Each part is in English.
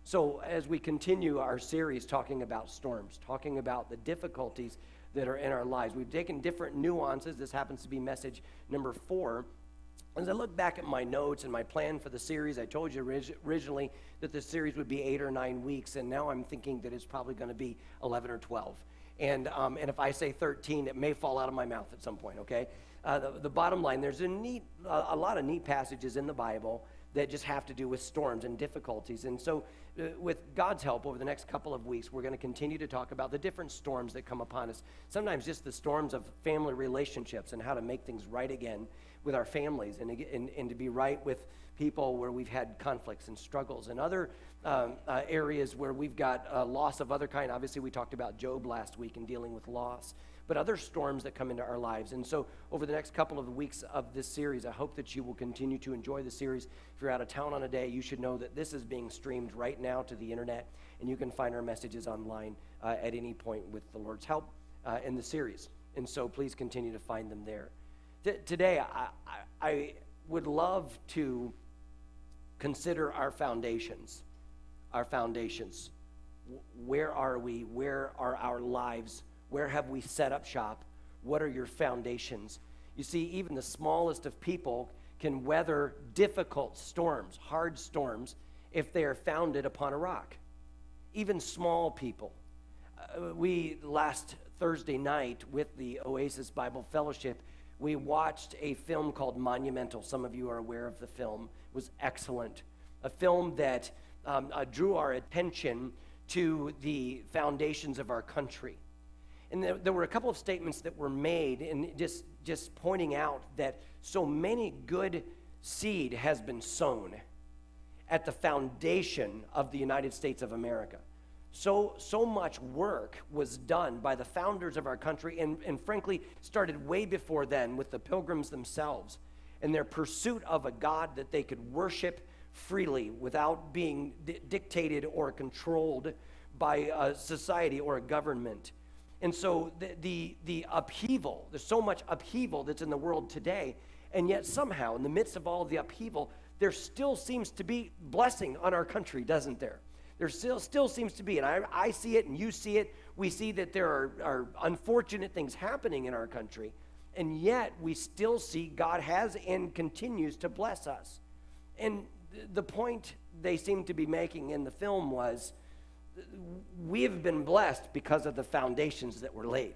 So as we continue our series talking about storms, talking about the difficulties that are in our lives, we've taken different nuances. This happens to be message number 4. As I look back at my notes and my plan for the series, I told you originally that the series would be 8 or 9 weeks, and now I'm thinking that it's probably going to be 11 or 12. And if I say 13, it may fall out of my mouth at some point, okay? The bottom line, there's a lot of neat passages in the Bible that just have to do with storms and difficulties. And so with God's help, over the next couple of weeks, we're going to continue to talk about the different storms that come upon us. Sometimes just the storms of family relationships and how to make things right again with our families and to be right with people where we've had conflicts and struggles, and other areas where we've got loss of other kind. Obviously, we talked about Job last week and dealing with loss, but other storms that come into our lives. And so over the next couple of weeks of this series, I hope that you will continue to enjoy the series. If you're out of town on a day, you should know that this is being streamed right now to the internet, and you can find our messages online at any point with the Lord's help in the series. And so please continue to find them there. Today, I would love to consider our foundations. Our foundations. Where are we? Where are our lives? Where have we set up shop? What are your foundations? You see, even the smallest of people can weather difficult storms, hard storms, if they are founded upon a rock. Even small people. We, last Thursday night with the Oasis Bible Fellowship, we watched a film called Monumental. Some of you are aware of the film. It was excellent. A film that drew our attention to the foundations of our country. And there were a couple of statements that were made, and just pointing out that so many good seed has been sown at the foundation of the United States of America. So much work was done by the founders of our country, and frankly, started way before then with the Pilgrims themselves and their pursuit of a God that they could worship freely without being dictated or controlled by a society or a government. And so the upheaval, there's so much upheaval that's in the world today, and yet somehow in the midst of all of the upheaval, there still seems to be blessing on our country, doesn't there? There still seems to be, and I see it and you see it. We see that there are unfortunate things happening in our country, and yet we still see God has and continues to bless us. And the point they seem to be making in the film was, we have been blessed because of the foundations that were laid.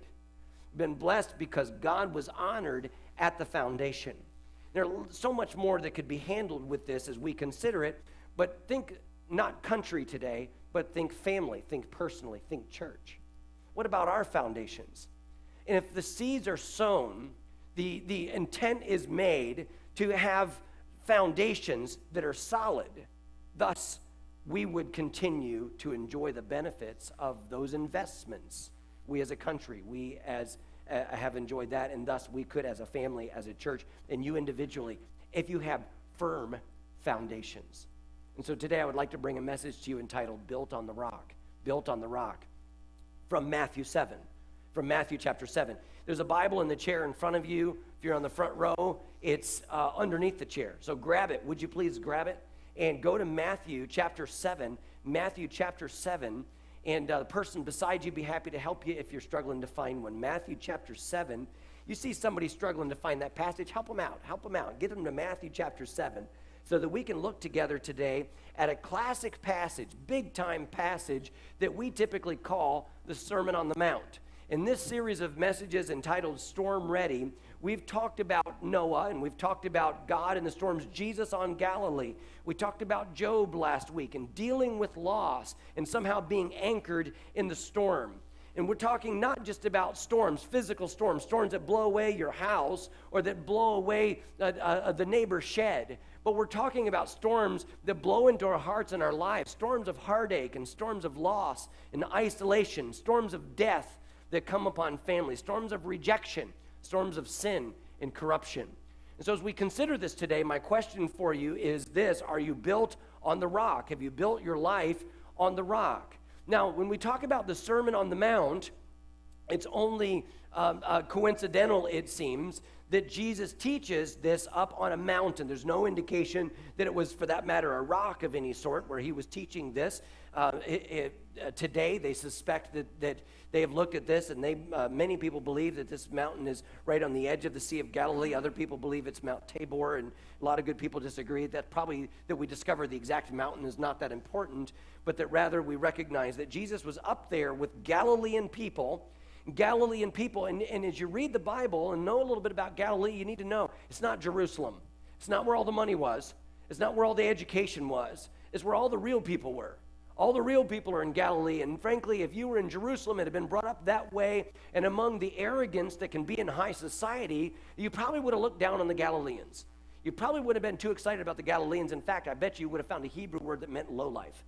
Been blessed because God was honored at the foundation. There's so much more that could be handled with this as we consider it, but think not country today, but think family, think personally, think church. What about our foundations? And if the seeds are sown, the intent is made to have foundations that are solid. Thus, we would continue to enjoy the benefits of those investments. We as a country, we as have enjoyed that, and thus we could as a family, as a church, and you individually, if you have firm foundations. And so today I would like to bring a message to you entitled Built on the Rock. Built on the Rock. From Matthew 7. From Matthew chapter 7. There's a Bible in the chair in front of you. If you're on the front row, it's underneath the chair. So grab it. Would you please grab it? And go to Matthew chapter 7. Matthew chapter 7. And the person beside you be happy to help you if you're struggling to find one. Matthew chapter 7. You see somebody struggling to find that passage, help them out. Help them out. Get them to Matthew chapter 7 so that we can look together today at a classic passage, big-time passage that we typically call the Sermon on the Mount. In this series of messages entitled Storm Ready, we've talked about Noah, and we've talked about God and the storms, Jesus on Galilee. We talked about Job last week and dealing with loss and somehow being anchored in the storm. And we're talking not just about storms, physical storms, storms that blow away your house or that blow away the neighbor's shed, but we're talking about storms that blow into our hearts and our lives, storms of heartache and storms of loss and isolation, storms of death that come upon families, storms of rejection, storms of sin and corruption. And so as we consider this today, my question for you is this: are you built on the rock? Have you built your life on the rock? Now, when we talk about the Sermon on the Mount, it's only coincidental, it seems, that Jesus teaches this up on a mountain. There's no indication that it was, for that matter, a rock of any sort where he was teaching this. Today, they suspect that they have looked at this, and many people believe that this mountain is right on the edge of the Sea of Galilee. Other people believe it's Mount Tabor, and a lot of good people disagree. That probably that we discover the exact mountain is not that important, but that rather we recognize that Jesus was up there with Galilean people, and as you read the Bible and know a little bit about Galilee, you need to know it's not Jerusalem. It's not where all the money was. It's not where all the education was. It's where all the real people were. All the real people are in Galilee, and frankly, if you were in Jerusalem and had been brought up that way, and among the arrogance that can be in high society, you probably would have looked down on the Galileans. You probably would have been too excited about the Galileans. In fact, I bet you would have found a Hebrew word that meant lowlife,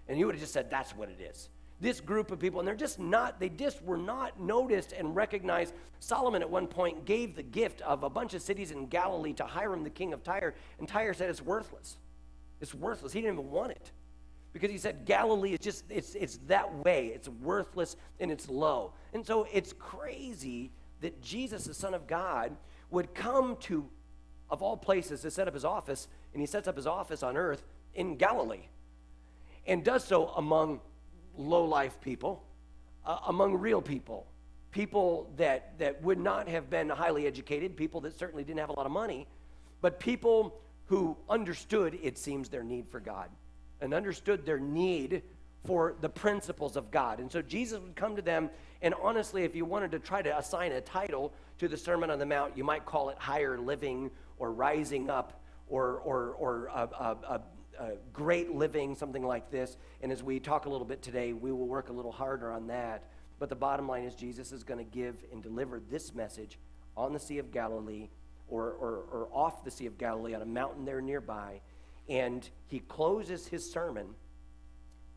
and you would have just said, that's what it is. This group of people, and they just were not noticed and recognized. Solomon at one point gave the gift of a bunch of cities in Galilee to Hiram, the king of Tyre, and Tyre said it's worthless. It's worthless. He didn't even want it because he said Galilee is just, it's that way. It's worthless and it's low. And so it's crazy that Jesus, the Son of God, would come to, of all places, to set up his office, and he sets up his office on earth in Galilee and does so among low-life people, among real people, people that would not have been highly educated, people that certainly didn't have a lot of money, but people who understood, it seems, their need for God and understood their need for the principles of God. And so Jesus would come to them, and honestly, if you wanted to try to assign a title to the Sermon on the Mount, you might call it Higher Living or Rising Up or Great Living, something like this. And as we talk a little bit today, we will work a little harder on that. But the bottom line is Jesus is going to give and deliver this message on the Sea of Galilee or off the Sea of Galilee on a mountain there nearby. And he closes his sermon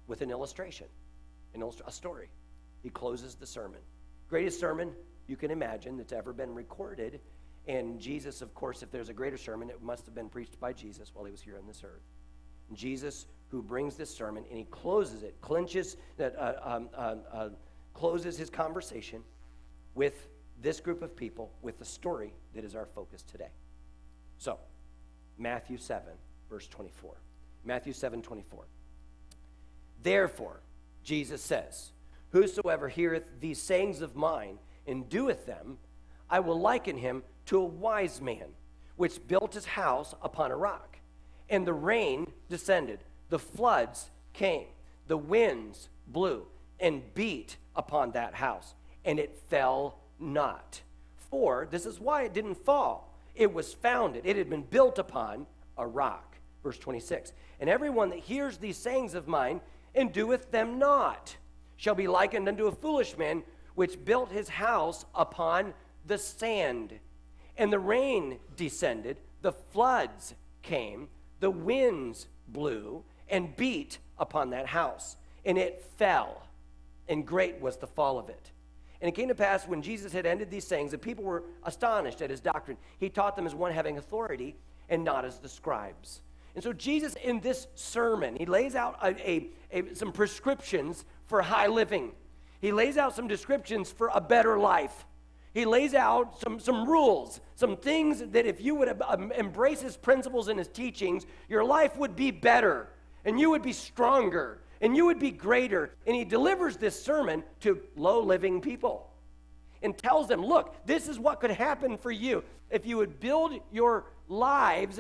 with an illustration, a story. He closes the sermon. Greatest sermon you can imagine that's ever been recorded. And Jesus, of course, if there's a greater sermon, it must have been preached by Jesus while he was here on this earth. Jesus, who brings this sermon, and he closes it, closes his conversation with this group of people with the story that is our focus today. So, Matthew 7, verse 24. Matthew 7:24. Therefore, Jesus says, whosoever heareth these sayings of mine and doeth them, I will liken him to a wise man, which built his house upon a rock. And the rain descended, the floods came, the winds blew and beat upon that house, and it fell not. For this is why it didn't fall. It was founded, it had been built upon a rock. Verse 26. And everyone that hears these sayings of mine and doeth them not shall be likened unto a foolish man, which built his house upon the sand. And the rain descended, the floods came, the winds blew and beat upon that house, and it fell, and great was the fall of it. And it came to pass, when Jesus had ended these sayings, the people were astonished at his doctrine. He taught them as one having authority, and not as the scribes. And so Jesus, in this sermon, he lays out some prescriptions for high living. He lays out some descriptions for a better life. He lays out some rules, some things that if you would embrace his principles and his teachings, your life would be better, and you would be stronger, and you would be greater. And he delivers this sermon to low-living people and tells them, look, this is what could happen for you if you would build your lives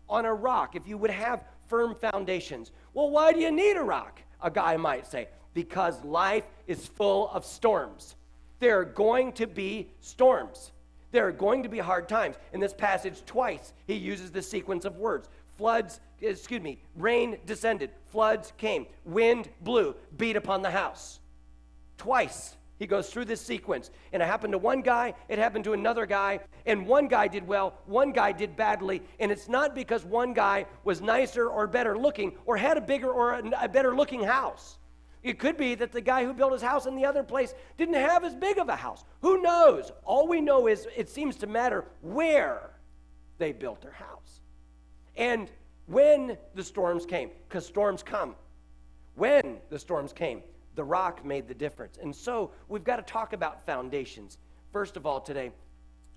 on a rock, if you would have firm foundations. Well, why do you need a rock? A guy might say, because life is full of storms. There are going to be storms. There are going to be hard times. In this passage, twice, he uses the sequence of words. Rain descended, floods came, wind blew, beat upon the house. Twice, he goes through this sequence. And it happened to one guy, it happened to another guy, and one guy did well, one guy did badly. And it's not because one guy was nicer or better looking or had a bigger or a better looking house. It could be that the guy who built his house in the other place didn't have as big of a house. Who knows? All we know is it seems to matter where they built their house. And when the storms came, because storms come, when the storms came, the rock made the difference. And so we've got to talk about foundations. First of all today,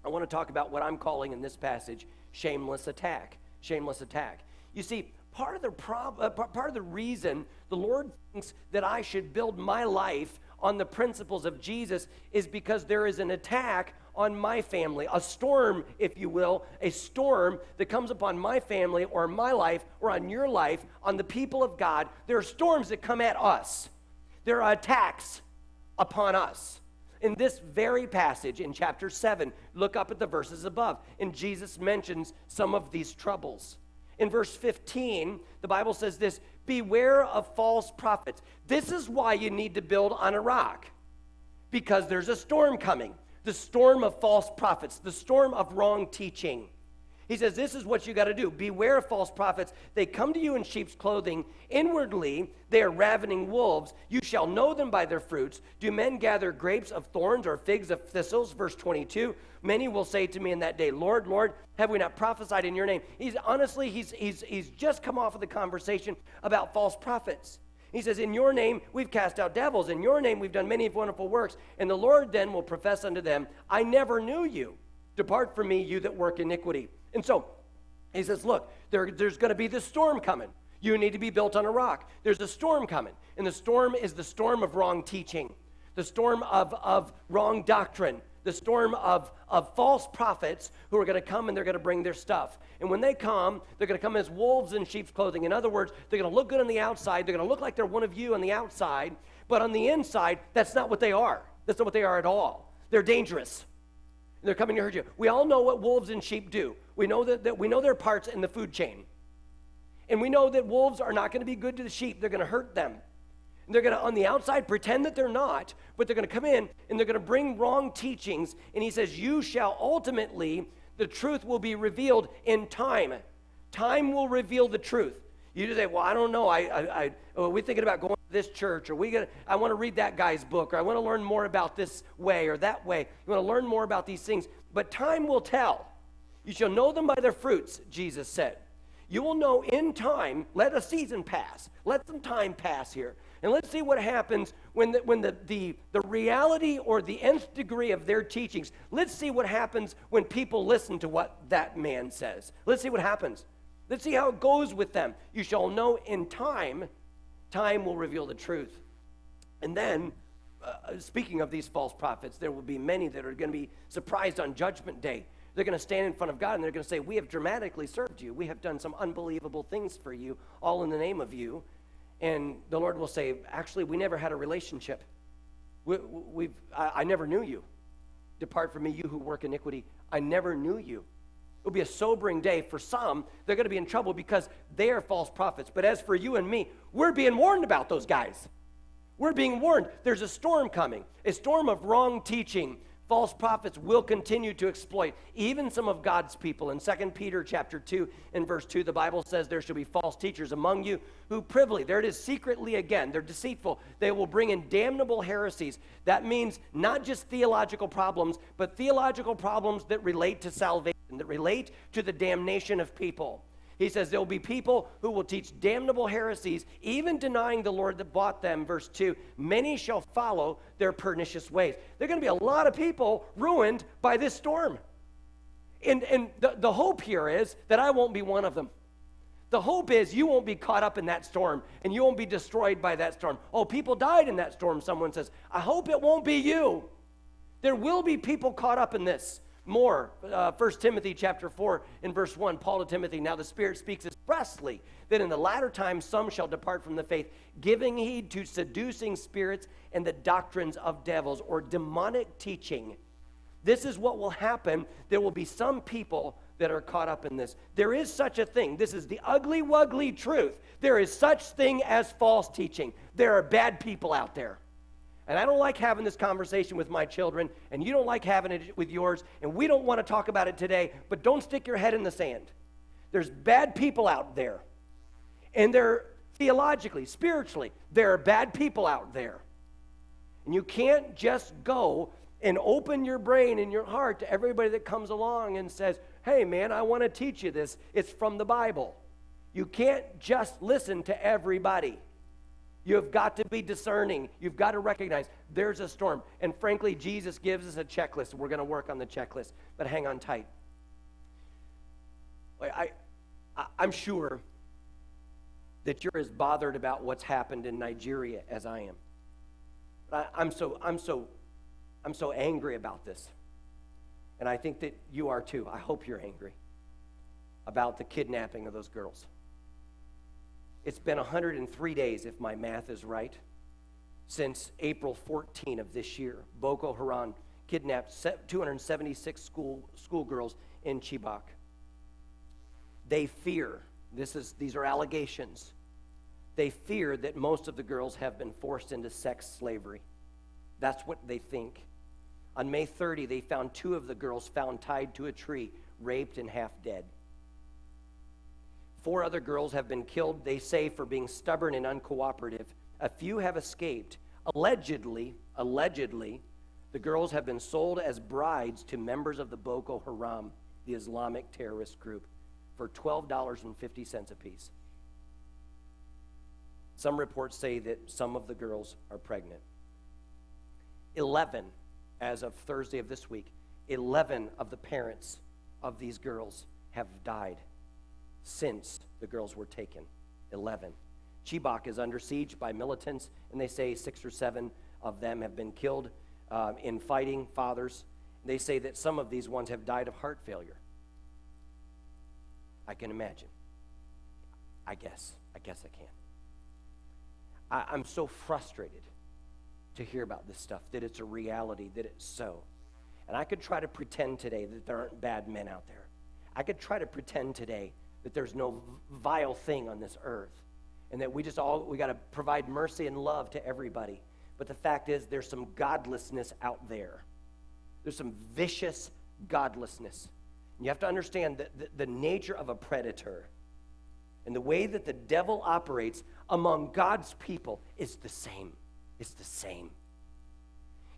I want to talk about what I'm calling in this passage shameless attack. Shameless attack. You see, part of the reason the Lord thinks that I should build my life on the principles of Jesus is because there is an attack on my family, a storm, if you will, a storm that comes upon my family or my life or on your life, on the people of God. There are storms that come at us. There are attacks upon us. In this very passage in chapter 7, look up at the verses above, and Jesus mentions some of these troubles. In verse 15, the Bible says this, beware of false prophets. This is why you need to build on a rock, because there's a storm coming, the storm of false prophets, the storm of wrong teaching. He says, this is what you got to do. Beware of false prophets. They come to you in sheep's clothing. Inwardly, they are ravening wolves. You shall know them by their fruits. Do men gather grapes of thorns or figs of thistles? Verse 22. Many will say to me in that day, Lord, Lord, have we not prophesied in your name? He's just come off of the conversation about false prophets. He says, in your name we've cast out devils. In your name we've done many wonderful works. And the Lord then will profess unto them, I never knew you. Depart from me, you that work iniquity. And so he says, look, there's going to be this storm coming. You need to be built on a rock. There's a storm coming. And the storm is the storm of wrong teaching, the storm of wrong doctrine, the storm of false prophets who are going to come and they're going to bring their stuff. And when they come, they're going to come as wolves in sheep's clothing. In other words, they're going to look good on the outside. They're going to look like they're one of you on the outside. But on the inside, that's not what they are. That's not what they are at all. They're dangerous. They're coming to hurt you. We all know what wolves and sheep do. We know that we know their parts in the food chain. And we know that wolves are not going to be good to the sheep. They're going to hurt them. And they're going to, on the outside, pretend that they're not, but they're going to come in and they're going to bring wrong teachings. And he says, you shall ultimately, the truth will be revealed in time. Time will reveal the truth. You just say, well, I don't know. We're thinking about going to this church, or I want to read that guy's book, or I want to learn more about this way or that way. You want to learn more about these things, but time will tell. You shall know them by their fruits, Jesus said. You will know in time. Let a season pass. Let some time pass here. And let's see what happens when the reality or the nth degree of their teachings, let's see what happens when people listen to what that man says. Let's see what happens. Let's see how it goes with them. You shall know in time. Time will reveal the truth. And then, speaking of these false prophets, there will be many that are going to be surprised on Judgment Day. They're going to stand in front of God and they're going to say, we have dramatically served you. We have done some unbelievable things for you, all in the name of you. And the Lord will say, actually, we never had a relationship. I never knew you. Depart from me, you who work iniquity. I never knew you. It'll be a sobering day for some. They're going to be in trouble because they are false prophets. But as for you and me, we're being warned about those guys. We're being warned. There's a storm coming, a storm of wrong teaching. False prophets will continue to exploit even some of God's people. In 2 Peter chapter 2 and verse 2, the Bible says there shall be false teachers among you who privily, there it is, secretly again, they're deceitful. They will bring in damnable heresies. That means not just theological problems, but theological problems that relate to salvation, that relate to the damnation of people. He says there will be people who will teach damnable heresies, even denying the Lord that bought them. Verse 2, many shall follow their pernicious ways. There are going to be a lot of people ruined by this storm. And the hope here is that I won't be one of them. The hope is you won't be caught up in that storm and you won't be destroyed by that storm. Oh, people died in that storm, someone says. I hope it won't be you. There will be people caught up in this. More, 1 Timothy chapter 4 in verse 1, Paul to Timothy, now the Spirit speaks expressly that in the latter times some shall depart from the faith, giving heed to seducing spirits and the doctrines of devils, or demonic teaching. This is what will happen. There will be some people that are caught up in this. There is such a thing. This is the ugly, wuggly truth. There is such thing as false teaching. There are bad people out there. And I don't like having this conversation with my children, and you don't like having it with yours, and we don't want to talk about it today, but don't stick your head in the sand. There's bad people out there. And they're theologically, spiritually, there are bad people out there. And you can't just go and open your brain and your heart to everybody that comes along and says, hey, man, I want to teach you this. It's from the Bible. You can't just listen to everybody. You have got to be discerning. You've got to recognize there's a storm. And frankly, Jesus gives us a checklist. We're going to work on the checklist, but hang on tight. I'm sure that you're as bothered about what's happened in Nigeria as I am. I'm so angry about this. And I think that you are too. I hope you're angry about the kidnapping of those girls. It's been 103 days, if my math is right, since April 14 of this year. Boko Haram kidnapped 276 schoolgirls in Chibok. They fear, these are allegations, they fear that most of the girls have been forced into sex slavery. That's what they think. On May 30, they found 2 of the girls found tied to a tree, raped and half dead. 4 other girls have been killed, they say, for being stubborn and uncooperative. A few have escaped. Allegedly, the girls have been sold as brides to members of the Boko Haram, the Islamic terrorist group, for $12.50 apiece. Some reports say that some of the girls are pregnant. 11, as of Thursday of this week, 11 of the parents of these girls have died since the girls were taken. 11. Chibok is under siege by militants, and they say 6 or 7 of them have been killed in fighting fathers. They say that some of these ones have died of heart failure. I can imagine. I guess I can. I'm so frustrated to hear about this stuff, that it's a reality, that it's so. And I could try to pretend today that there aren't bad men out there. I could try to pretend today that there's no vile thing on this earth, and that we got to provide mercy and love to everybody. But the fact is, there's some godlessness out there. There's some vicious godlessness. And you have to understand that the nature of a predator and the way that the devil operates among God's people is the same. It's the same.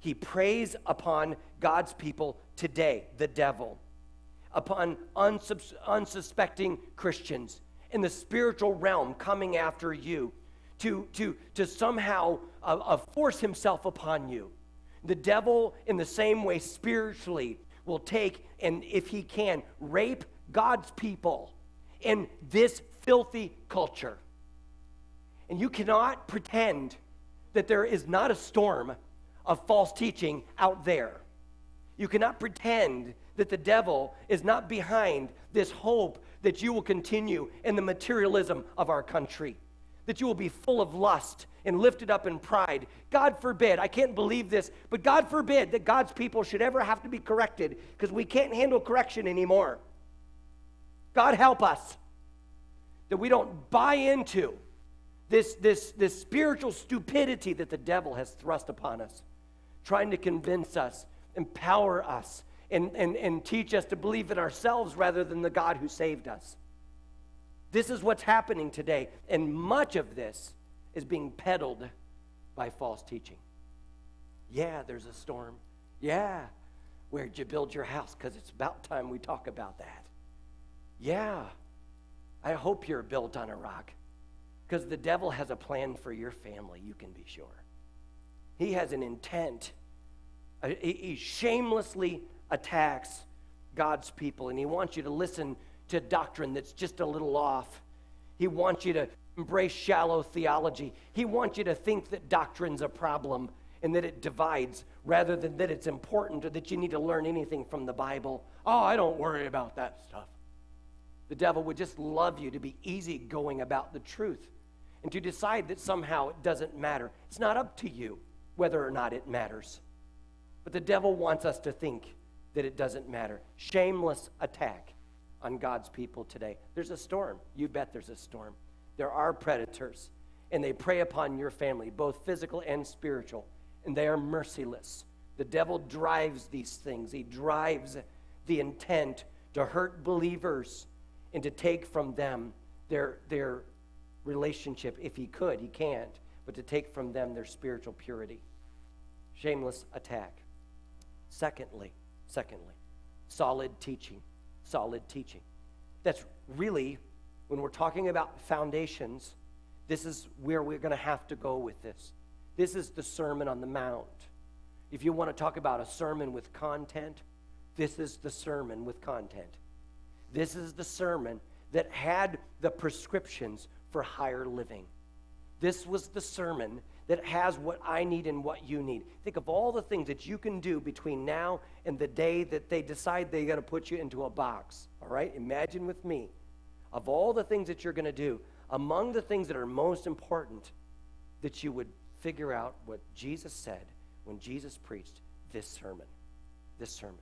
He preys upon God's people today, the devil, upon unsuspecting Christians in the spiritual realm, coming after you to somehow force himself upon you. The devil, in the same way, spiritually will take, and if he can, rape God's people in this filthy culture. And you cannot pretend that there is not a storm of false teaching out there. You cannot pretend that the devil is not behind this hope that you will continue in the materialism of our country, that you will be full of lust and lifted up in pride. God forbid, I can't believe this, but God forbid that God's people should ever have to be corrected, because we can't handle correction anymore. God help us that we don't buy into this spiritual stupidity that the devil has thrust upon us, trying to convince us, empower us, and teach us to believe in ourselves rather than the God who saved us. This is what's happening today, and much of this is being peddled by false teaching. Yeah, there's a storm. Yeah, where'd you build your house? Because it's about time we talk about that. Yeah, I hope you're built on a rock, because the devil has a plan for your family, you can be sure. He has an intent. He shamelessly attacks God's people, and he wants you to listen to doctrine that's just a little off. He wants you to embrace shallow theology. He wants you to think that doctrine's a problem and that it divides, rather than that it's important or that you need to learn anything from the Bible. Oh, I don't worry about that stuff. The devil would just love you to be easygoing about the truth and to decide that somehow it doesn't matter. It's not up to you whether or not it matters. But the devil wants us to think that it doesn't matter. Shameless attack on God's people today. There's a storm. You bet there's a storm. There are predators, and they prey upon your family, both physical and spiritual, and they are merciless. The devil drives these things. He drives the intent to hurt believers and to take from them their relationship. If he could, he can't, but to take from them their spiritual purity. Shameless attack. Secondly, solid teaching. Solid teaching. That's really, when we're talking about foundations, This is where we're going to have to go with this. This is the Sermon on the Mount. If you want to talk about a sermon with content, this is the sermon with content. This is the sermon that had the prescriptions for higher living. This was the sermon that has what I need and what you need. Think of all the things that you can do between now and the day that they decide they're going to put you into a box. All right? Imagine with me. Of all the things that you're going to do, among the things that are most important, that you would figure out what Jesus said when Jesus preached this sermon. This sermon.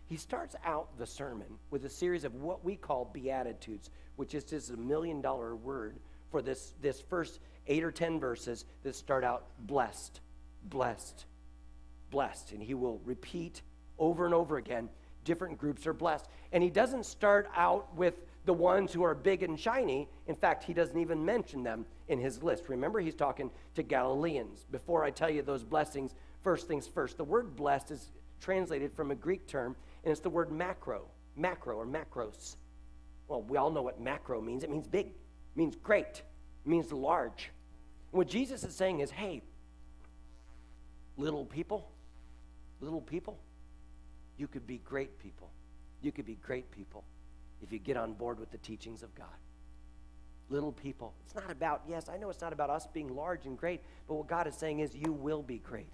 He starts out the sermon with a series of what we call Beatitudes, which is just $1 million word for this first 8 or 10 verses that start out blessed, blessed, blessed. And he will repeat over and over again, different groups are blessed. And he doesn't start out with the ones who are big and shiny. In fact, he doesn't even mention them in his list. Remember, he's talking to Galileans. Before I tell you those blessings, first things first. The word blessed is translated from a Greek term, and it's the word macro or macros. Well, we all know what macro means. It means big, it means great, it means large. And what Jesus is saying is, hey, little people, you could be great people. You could be great people if you get on board with the teachings of God. Little people. It's not about, yes, I know it's not about us being large and great, but what God is saying is you will be great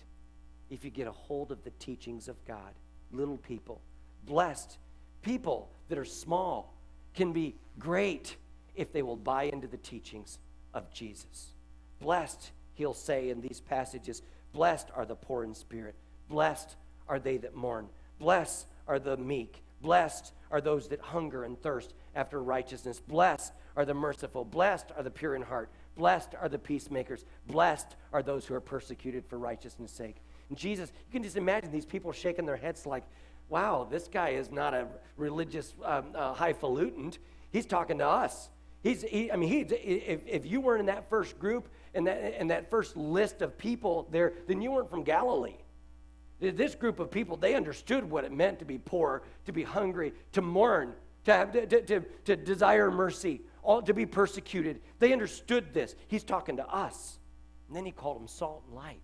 if you get a hold of the teachings of God. Little people. Blessed people that are small can be great if they will buy into the teachings of Jesus. Blessed, he'll say in these passages, blessed are the poor in spirit. Blessed are they that mourn. Blessed are the meek. Blessed are those that hunger and thirst after righteousness. Blessed are the merciful. Blessed are the pure in heart. Blessed are the peacemakers. Blessed are those who are persecuted for righteousness' sake. And Jesus, you can just imagine these people shaking their heads like, wow, this guy is not a religious highfalutin. He's talking to us. If you weren't in that first group and that first list of people there, then you weren't from Galilee. This group of people, they understood what it meant to be poor, to be hungry, to mourn, to desire mercy, to be persecuted. They understood this. He's talking to us. And then he called them salt and light.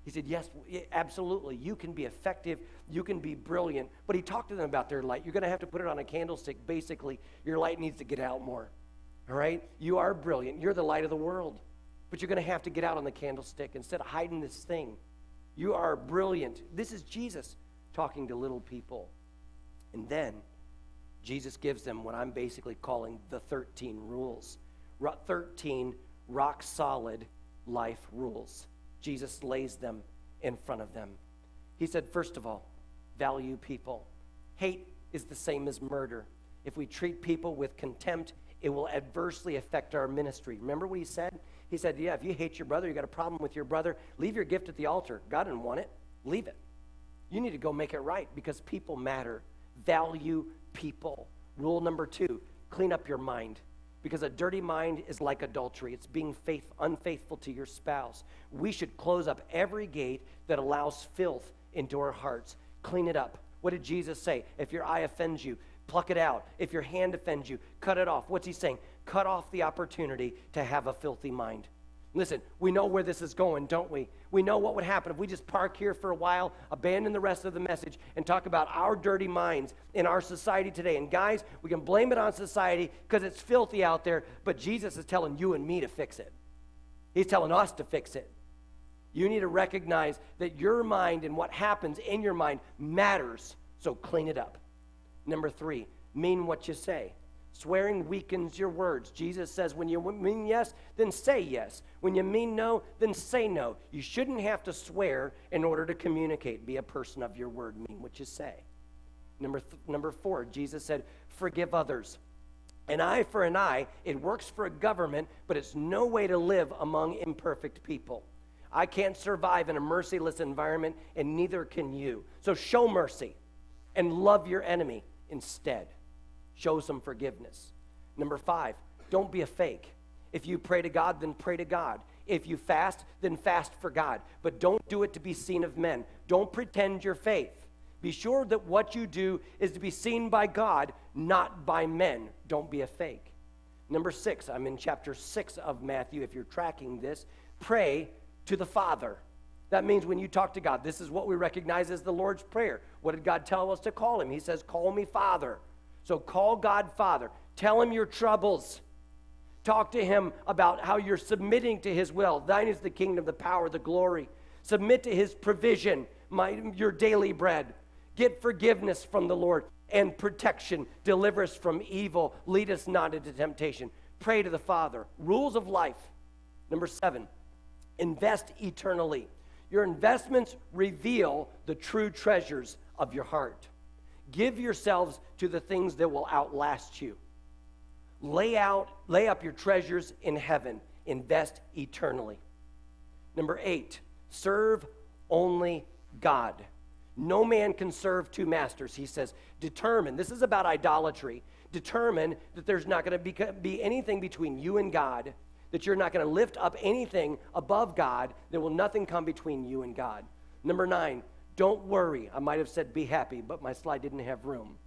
He said, yes, absolutely, you can be effective, you can be brilliant. But he talked to them about their light. You're going to have to put it on a candlestick. Basically, your light needs to get out more. All right? You are brilliant. You're the light of the world. But you're going to have to get out on the candlestick instead of hiding this thing. You are brilliant. This is Jesus talking to little people. And then Jesus gives them what I'm basically calling the 13 rules. 13 rock-solid life rules. Jesus lays them in front of them. He said, first of all, value people. Hate is the same as murder. If we treat people with contempt, it will adversely affect our ministry. Remember what he said? He said, yeah, if you hate your brother, you got a problem with your brother, leave your gift at the altar. God didn't want it. Leave it. You need to go make it right because people matter. Value people. Rule number 2, clean up your mind. Because a dirty mind is like adultery. It's being unfaithful to your spouse. We should close up every gate that allows filth into our hearts. Clean it up. What did Jesus say? If your eye offends you, pluck it out. If your hand offends you, cut it off. What's he saying? Cut off the opportunity to have a filthy mind. Listen, we know where this is going, don't we? We know what would happen if we just park here for a while, abandon the rest of the message, and talk about our dirty minds in our society today. And guys, we can blame it on society because it's filthy out there, but Jesus is telling you and me to fix it. He's telling us to fix it. You need to recognize that your mind and what happens in your mind matters, so clean it up. Number 3, mean what you say. Swearing weakens your words. Jesus says when you mean yes, then say yes. When you mean no, then say no. You shouldn't have to swear in order to communicate. Be a person of your word. Mean what you say. Number 4, Jesus said, forgive others. An eye for an eye. It works for a government, but it's no way to live among imperfect people. I can't survive in a merciless environment, and neither can you. So show mercy and love your enemy instead. Show some forgiveness. Number 5, don't be a fake. If you pray to God, then pray to God. If you fast, then fast for God. But don't do it to be seen of men. Don't pretend your faith. Be sure that what you do is to be seen by God, not by men. Don't be a fake. Number 6, I'm in chapter 6 of Matthew, if you're tracking this. Pray to the Father. That means when you talk to God, this is what we recognize as the Lord's Prayer. What did God tell us to call him? He says, call me Father. So call God Father. Tell him your troubles. Talk to him about how you're submitting to his will. Thine is the kingdom, the power, the glory. Submit to his provision, your daily bread. Get forgiveness from the Lord and protection. Deliver us from evil. Lead us not into temptation. Pray to the Father. Rules of life. Number 7, invest eternally. Your investments reveal the true treasures of your heart. Give yourselves to the things that will outlast you. Lay up your treasures in heaven. Invest eternally. Number 8, serve only God. No man can serve two masters. He says, determine, this is about idolatry, determine that there's not going to be anything between you and God, that you're not going to lift up anything above God, there will nothing come between you and God. Number 9, don't worry. I might have said be happy, but my slide didn't have room.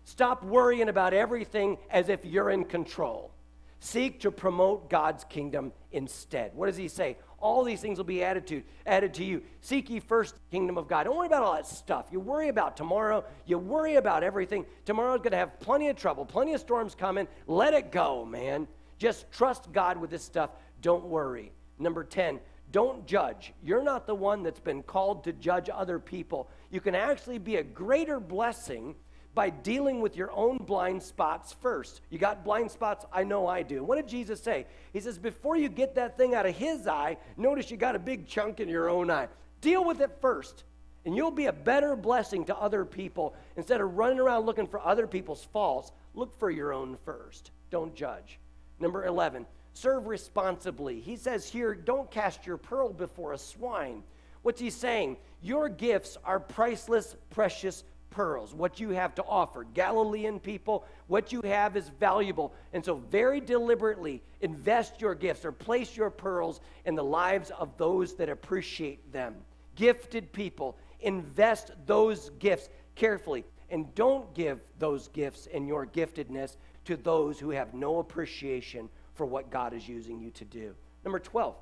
Stop worrying about everything as if you're in control. Seek to promote God's kingdom instead. What does he say? All these things will be added to you. Seek ye first the kingdom of God. Don't worry about all that stuff. You worry about tomorrow. You worry about everything. Tomorrow's going to have plenty of trouble, plenty of storms coming. Let it go, man. Just trust God with this stuff. Don't worry. Number 10, don't judge. You're not the one that's been called to judge other people. You can actually be a greater blessing by dealing with your own blind spots first. You got blind spots? I know I do. What did Jesus say? He says, before you get that thing out of his eye, notice you got a big chunk in your own eye. Deal with it first, and you'll be a better blessing to other people. Instead of running around looking for other people's faults, look for your own first. Don't judge. Number 11, serve responsibly. He says here, don't cast your pearl before a swine. What's he saying? Your gifts are priceless, precious pearls, what you have to offer. Galilean people, what you have is valuable. And so very deliberately invest your gifts or place your pearls in the lives of those that appreciate them. Gifted people, invest those gifts carefully. And don't give those gifts and your giftedness to those who have no appreciation for what God is using you to do. Number 12,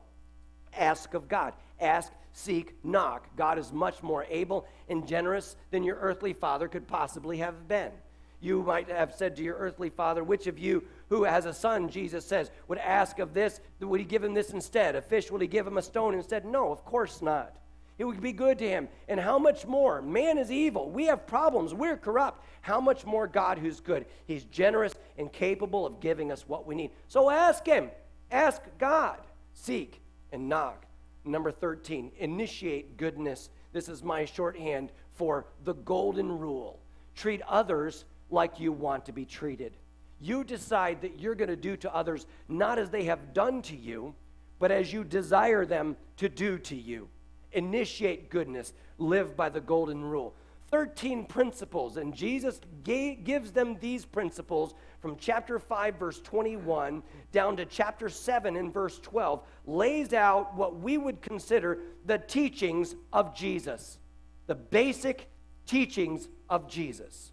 ask of God. Ask, seek, knock. God is much more able and generous than your earthly father could possibly have been. You might have said to your earthly father, which of you who has a son, Jesus says, would ask of this, would he give him this instead? A fish, would he give him a stone instead? No, of course not. It would be good to him. And how much more? Man is evil. We have problems. We're corrupt. How much more God who's good? He's generous and capable of giving us what we need. So ask him. Ask God. Seek and knock. Number 13, initiate goodness. This is my shorthand for the golden rule. Treat others like you want to be treated. You decide that you're going to do to others not as they have done to you, but as you desire them to do to you. Initiate goodness. Live by the golden rule. 13 principles, and Jesus gives them these principles from chapter 5, verse 21, down to chapter 7 and verse 12, lays out what we would consider the teachings of Jesus, the basic teachings of Jesus.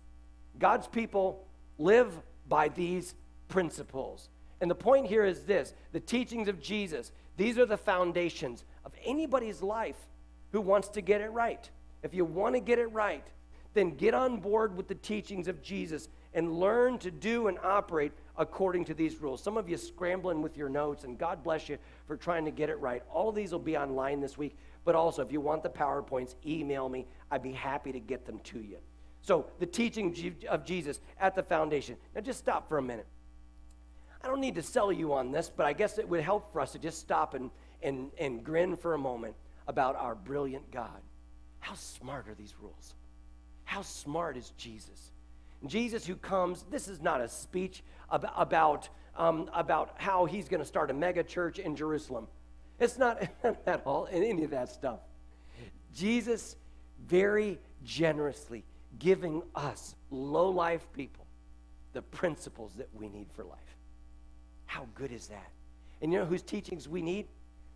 God's people live by these principles. And the point here is this, the teachings of Jesus, these are the foundations of anybody's life who wants to get it right. If you want to get it right, then get on board with the teachings of Jesus and learn to do and operate according to these rules. Some of you scrambling with your notes, and God bless you for trying to get it right. All of these will be online this week, but also if you want the PowerPoints, email me. I'd be happy to get them to you. So the teaching of Jesus at the foundation. Now just stop for a minute. I don't need to sell you on this, but I guess it would help for us to just stop and grin for a moment about our brilliant God. How smart are these rules? How smart is Jesus? Jesus who comes, this is not a speech about how he's going to start a mega church in Jerusalem. It's not at all in any of that stuff. Jesus very generously giving us low-life people the principles that we need for life. How good is that? And you know whose teachings we need?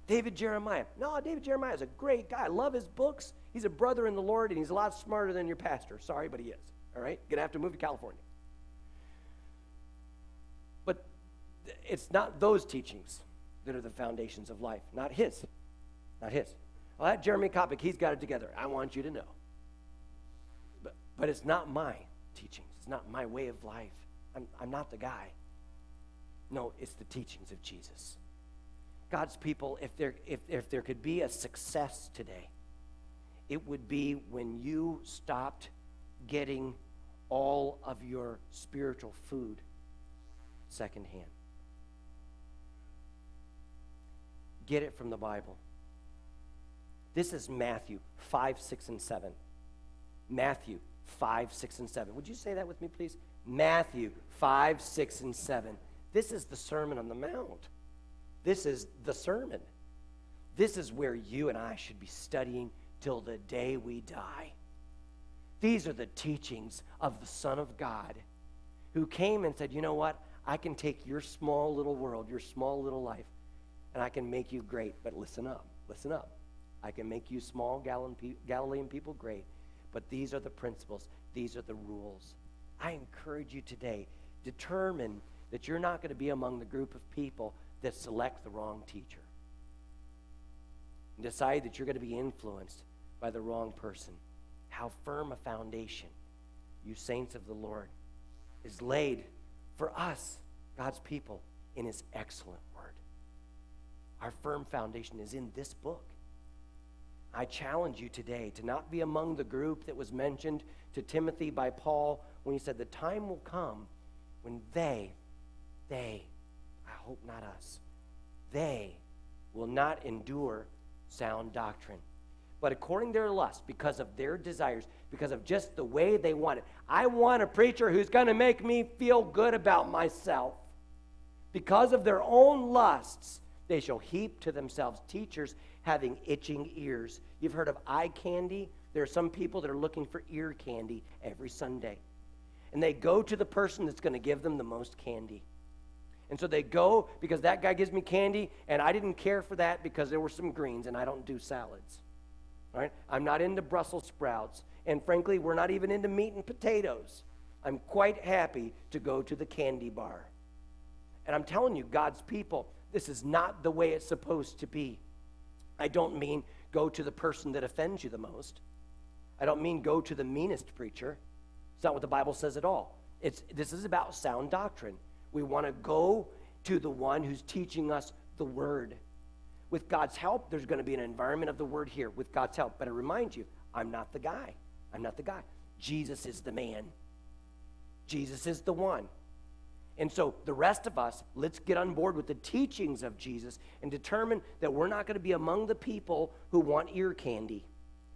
David Jeremiah. No, David Jeremiah is a great guy. I love his books. He's a brother in the Lord, and he's a lot smarter than your pastor. Sorry, but he is. All right? Going to have to move to California. But it's not those teachings that are the foundations of life, not his. Not his. Well, that Jeremy Coppock, he's got it together. I want you to know. But it's not my teachings. It's not my way of life. I'm not the guy. No, it's the teachings of Jesus. God's people, if there could be a success today, it would be when you stopped getting all of your spiritual food secondhand. Get it from the Bible. This is Matthew 5, 6, and 7. Matthew 5, 6, and 7. Would you say that with me, please? Matthew 5, 6, and 7. This is the Sermon on the Mount. This is the sermon. This is where you and I should be studying till the day we die. These are the teachings of the Son of God, who came and said, you know what? I can take your small little world, your small little life, and I can make you great. But listen up, listen up. I can make you small Galilean people great. But these are the principles. These are the rules. I encourage you today, determine that you're not going to be among the group of people that select the wrong teacher. And decide that you're going to be influenced by the wrong person. How firm a foundation, you saints of the Lord, is laid for us, God's people, in his excellent word. Our firm foundation is in this book. I challenge you today to not be among the group that was mentioned to Timothy by Paul when he said the time will come when they, I hope not us, they will not endure sound doctrine. But according to their lust, because of their desires, because of just the way they want it. I want a preacher who's going to make me feel good about myself. Because of their own lusts, they shall heap to themselves teachers having itching ears. You've heard of eye candy? There are some people that are looking for ear candy every Sunday. And they go to the person that's going to give them the most candy. And so they go because that guy gives me candy, and I didn't care for that because there were some greens, and I don't do salads. All right? I'm not into Brussels sprouts. And frankly, we're not even into meat and potatoes. I'm quite happy to go to the candy bar. And I'm telling you, God's people, this is not the way it's supposed to be. I don't mean go to the person that offends you the most. I don't mean go to the meanest preacher. It's not what the Bible says at all. This is about sound doctrine. We want to go to the one who's teaching us the word. With God's help, there's going to be an environment of the word here with God's help. But I remind you, I'm not the guy. I'm not the guy. Jesus is the man. Jesus is the one. And so the rest of us, let's get on board with the teachings of Jesus and determine that we're not going to be among the people who want ear candy.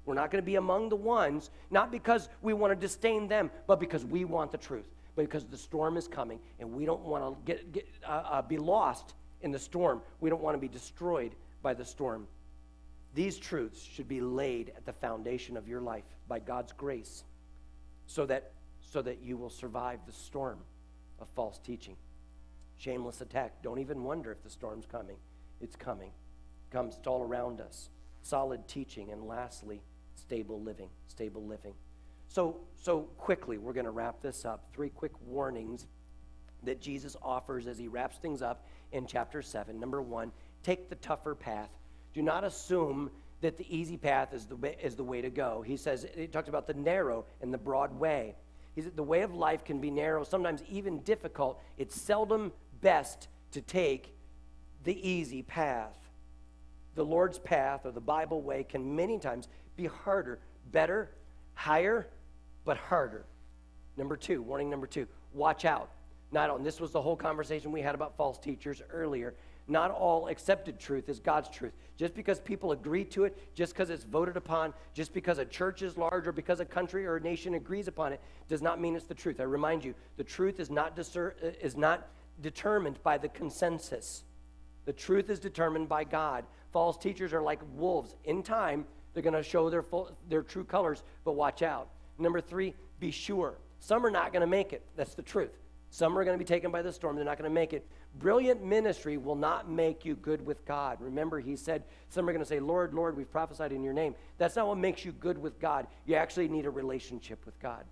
We're not going to be among the ones, not because we want to disdain them, but because we want the truth. Because the storm is coming, and we don't want to be lost in the storm. We don't want to be destroyed by the storm. These truths should be laid at the foundation of your life by God's grace so that you will survive the storm of false teaching. Shameless attack. Don't even wonder if the storm's coming. It's coming. It comes. It's all around us. Solid teaching. And lastly, stable living. Stable living. So quickly, we're going to wrap this up. 3 quick warnings that Jesus offers as he wraps things up in chapter 7. Number 1, take the tougher path. Do not assume that the easy path is the way to go. He talks about the narrow and the broad way. The way of life can be narrow, sometimes even difficult. It's seldom best to take the easy path. The Lord's path, or the Bible way, can many times be harder, better, higher, but harder. Warning number 2, watch out. This was the whole conversation we had about false teachers earlier. Not all accepted truth is God's truth. Just because people agree to it, just because it's voted upon, just because a church is large or because a country or a nation agrees upon it, does not mean it's the truth. I remind you, the truth is not determined by the consensus. The truth is determined by God. False teachers are like wolves. In time, they're going to show their true colors, but watch out. Number 3, be sure. Some are not going to make it. That's the truth. Some are going to be taken by the storm. They're not going to make it. Brilliant ministry will not make you good with God. Remember, he said, some are going to say, Lord, Lord, we've prophesied in your name. That's not what makes you good with God. You actually need a relationship with God.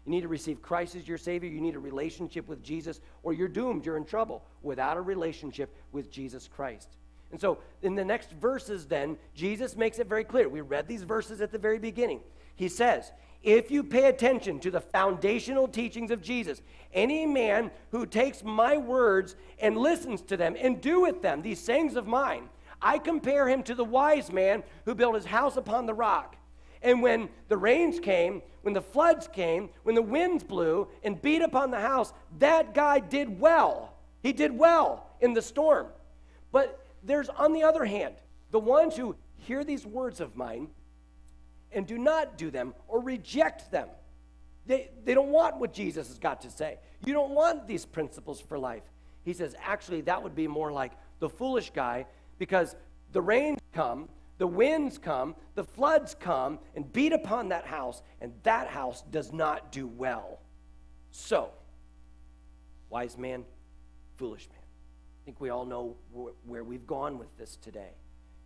You need to receive Christ as your Savior. You need a relationship with Jesus, or you're doomed. You're in trouble without a relationship with Jesus Christ. And so in the next verses then, Jesus makes it very clear. We read these verses at the very beginning. He says, if you pay attention to the foundational teachings of Jesus, any man who takes my words and listens to them and doeth them, these sayings of mine, I compare him to the wise man who built his house upon the rock. And when the rains came, when the floods came, when the winds blew and beat upon the house, that guy did well. He did well in the storm. But there's, on the other hand, the ones who hear these words of mine and do not do them or reject them. They don't want what Jesus has got to say. You don't want these principles for life. He says, actually, that would be more like the foolish guy, because the rains come, the winds come, the floods come and beat upon that house, and that house does not do well. So, wise man, foolish man. I think we all know where we've gone with this today.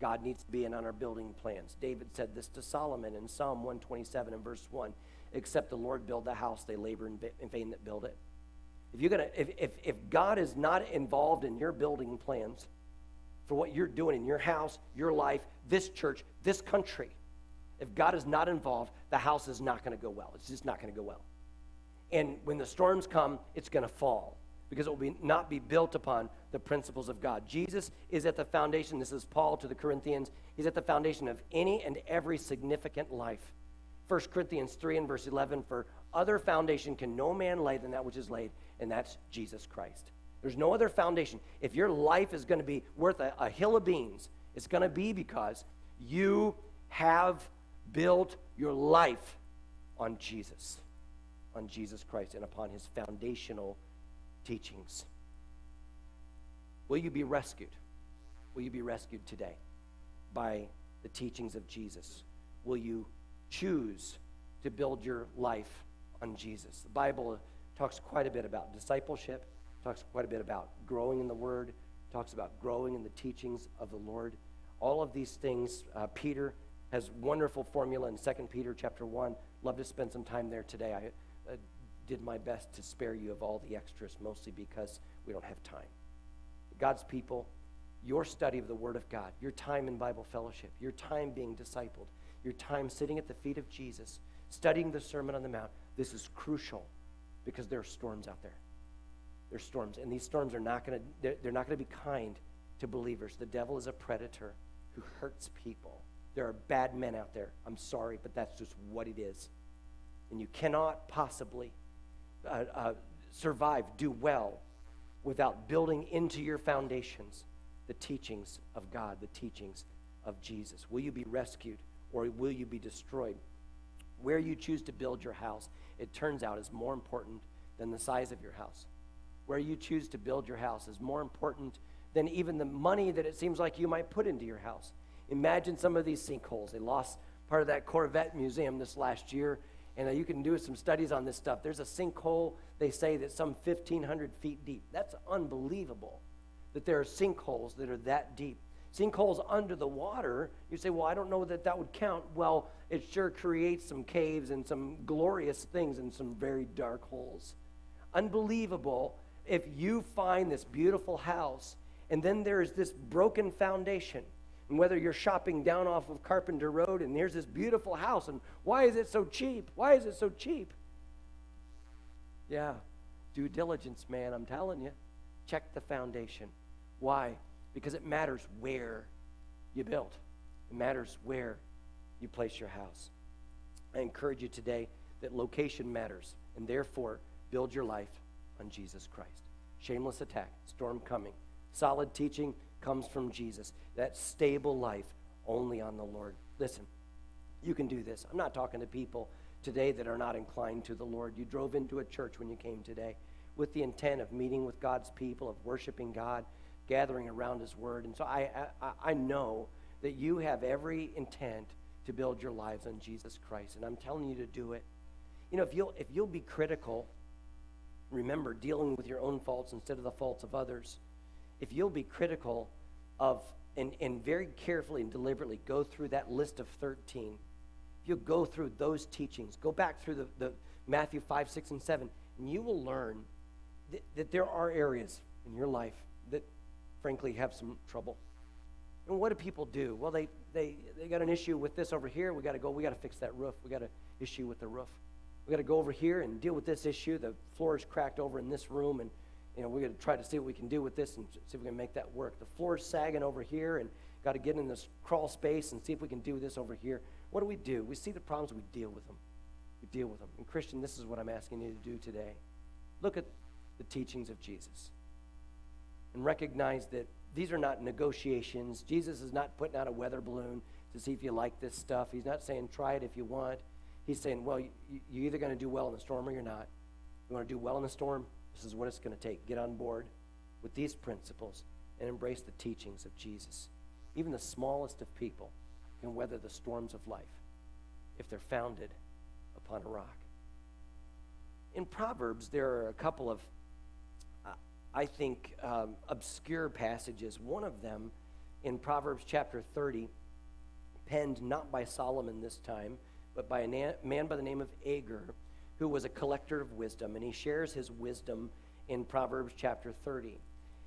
God needs to be in on our building plans. David said this to Solomon in Psalm 127 and verse 1. Except the Lord build the house, they labor in vain that build it. If God is not involved in your building plans for what you're doing in your house, your life, this church, this country, if God is not involved, the house is not going to go well. It's just not going to go well. And when the storms come, it's going to fall, because it will not be built upon the principles of God. Jesus is at the foundation. This is Paul to the Corinthians. He's at the foundation of any and every significant life. 1 Corinthians 3 and verse 11, for other foundation can no man lay than that which is laid, and that's Jesus Christ. There's no other foundation. If your life is going to be worth a hill of beans, it's going to be because you have built your life on Jesus Christ, and upon his foundational teachings. Will you be rescued? Will you be rescued today by the teachings of Jesus? Will you choose to build your life on Jesus? The Bible talks quite a bit about discipleship, talks quite a bit about growing in the Word, talks about growing in the teachings of the Lord. All of these things, Peter has wonderful formula in 2 Peter chapter 1. Love to spend some time there today. I did my best to spare you of all the extras, mostly because we don't have time. God's people, your study of the Word of God, your time in Bible fellowship, your time being discipled, your time sitting at the feet of Jesus, studying the Sermon on the Mount, this is crucial, because there are storms out there. There's storms, and these storms are not going to, they're not going to be kind to believers. The devil is a predator who hurts people. There are bad men out there. I'm sorry, but that's just what it is. And you cannot possibly survive, do well, without building into your foundations the teachings of God, the teachings of Jesus. Will you be rescued, or will you be destroyed? Where you choose to build your house, it turns out, is more important than the size of your house. Where you choose to build your house is more important than even the money that it seems like you might put into your house. Imagine some of these sinkholes. They lost part of that Corvette museum this last year, and you can do some studies on this stuff. There's a sinkhole, they say, that's some 1,500 feet deep. That's unbelievable that there are sinkholes that are that deep. Sinkholes under the water, you say, well, I don't know that would count. Well, it sure creates some caves and some glorious things in some very dark holes. Unbelievable if you find this beautiful house and then there is this broken foundation. And whether you're shopping down off of Carpenter Road and there's this beautiful house, and why is it so cheap? Why is it so cheap? Yeah, due diligence, man, I'm telling you. Check the foundation. Why? Because it matters where you build. It matters where you place your house. I encourage you today that location matters, and therefore build your life on Jesus Christ. Shameless attack, storm coming. Solid teaching comes from Jesus. That stable life only on the Lord. Listen, you can do this. I'm not talking to people today that are not inclined to the Lord. You drove into a church when you came today with the intent of meeting with God's people, of worshiping God, gathering around his word. And so I know that you have every intent to build your lives on Jesus Christ, and I'm telling you to do it. You know, if you'll be critical, remember, dealing with your own faults instead of the faults of others, if you'll be critical of and very carefully and deliberately go through that list of 13, if you'll go through those teachings, go back through the Matthew 5, 6, and 7, and you will learn that there are areas in your life that, frankly, have some trouble. And what do people do? Well, they got an issue with this over here. We got to fix that roof. We got an issue with the roof. We got to go over here and deal with this issue. The floor is cracked over in this room, and we got to try to see what we can do with this and see if we can make that work. The floor is sagging over here, and got to get in this crawl space and see if we can do this over here. What do? We see the problems, we deal with them. We deal with them. And Christian, this is what I'm asking you to do today. Look at the teachings of Jesus and recognize that these are not negotiations. Jesus is not putting out a weather balloon to see if you like this stuff. He's not saying try it if you want. He's saying, well, you're either going to do well in the storm or you're not. You want to do well in the storm? This is what it's going to take. Get on board with these principles and embrace the teachings of Jesus. Even the smallest of people can weather the storms of life if they're founded upon a rock. In Proverbs, there are a couple of, I think, obscure passages. One of them in Proverbs chapter 30, penned not by Solomon this time, but by a man by the name of Agur, who was a collector of wisdom, and he shares his wisdom in Proverbs chapter 30.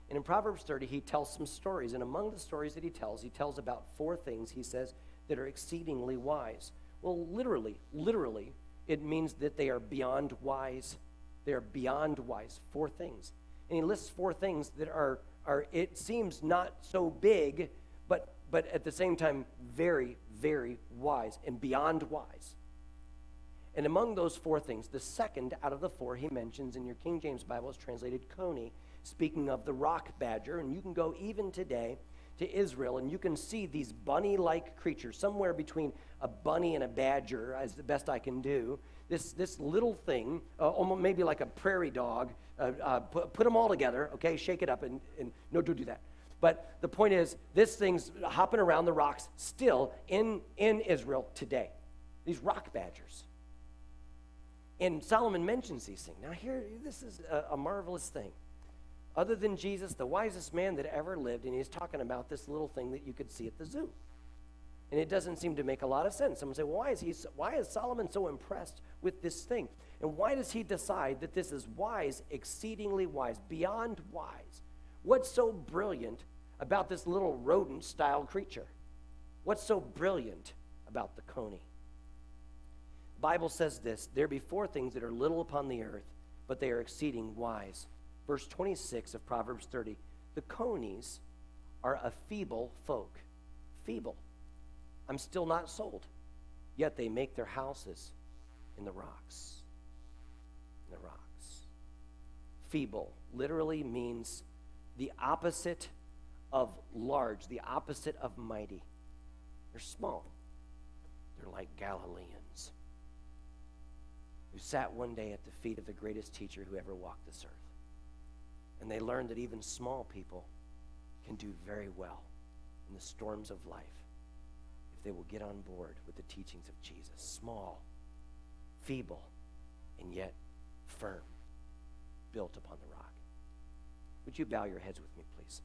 And in Proverbs 30, he tells some stories, and among the stories that he tells about 4 things, he says, that are exceedingly wise. Well, literally, it means that they are beyond wise. They are beyond wise, 4 things. And he lists 4 things that are it seems not so big, but at the same time, very, very wise and beyond wise. And among those 4 things, the second out of the 4 he mentions in your King James Bible is translated coney, speaking of the rock badger. And you can go even today to Israel, and you can see these bunny-like creatures, somewhere between a bunny and a badger, as the best I can do. This little thing, almost maybe like a prairie dog, put them all together, okay, shake it up, and no, don't do that. But the point is, this thing's hopping around the rocks still in Israel today, these rock badgers. And Solomon mentions these things. Now here, this is a marvelous thing. Other than Jesus, the wisest man that ever lived, and he's talking about this little thing that you could see at the zoo. And it doesn't seem to make a lot of sense. Someone say, well, why is Solomon so impressed with this thing? And why does he decide that this is wise, exceedingly wise, beyond wise? What's so brilliant about this little rodent-style creature? What's so brilliant about the coney? The Bible says this, there be 4 things that are little upon the earth, but they are exceeding wise. Verse 26 of Proverbs 30, the conies are a feeble folk. Feeble. I'm still not sold. Yet they make their houses in the rocks. In the rocks. Feeble literally means the opposite of large, the opposite of mighty. They're small. They're like Galileans who sat one day at the feet of the greatest teacher who ever walked this earth. And they learned that even small people can do very well in the storms of life if they will get on board with the teachings of Jesus. Small, feeble, and yet firm, built upon the rock. Would you bow your heads with me, please?